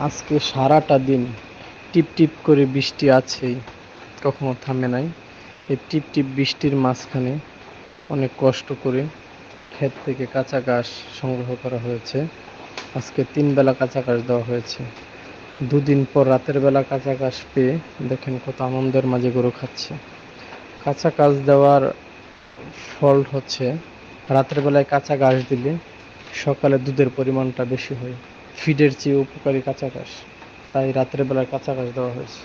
আজকে সারাটা দিন টিপ টিপ করে বৃষ্টি আছেই, কখনো থামে নাই। এই টিপ টিপ বৃষ্টির মাঝখানে অনেক কষ্ট করে ক্ষেত থেকে কাঁচা ঘাস সংগ্রহ করা হয়েছে। আজকে ৩ বেলা কাঁচা ঘাস দেওয়া হয়েছে। দুদিন পর রাতের বেলা কাঁচা ঘাস পেয়ে দেখেন কত আনন্দের মাঝে গরু খাচ্ছে। কাঁচা ঘাস দেওয়ার ফল হচ্ছে রাতের বেলায় কাঁচা ঘাস দিলে সকালে দুধের পরিমাণটা বেশি হয়। ফিডের চেয়ে উপকারী কাঁচা ঘাস, তাই রাতের বেলায় কাঁচা ঘাস দেওয়া হয়েছে।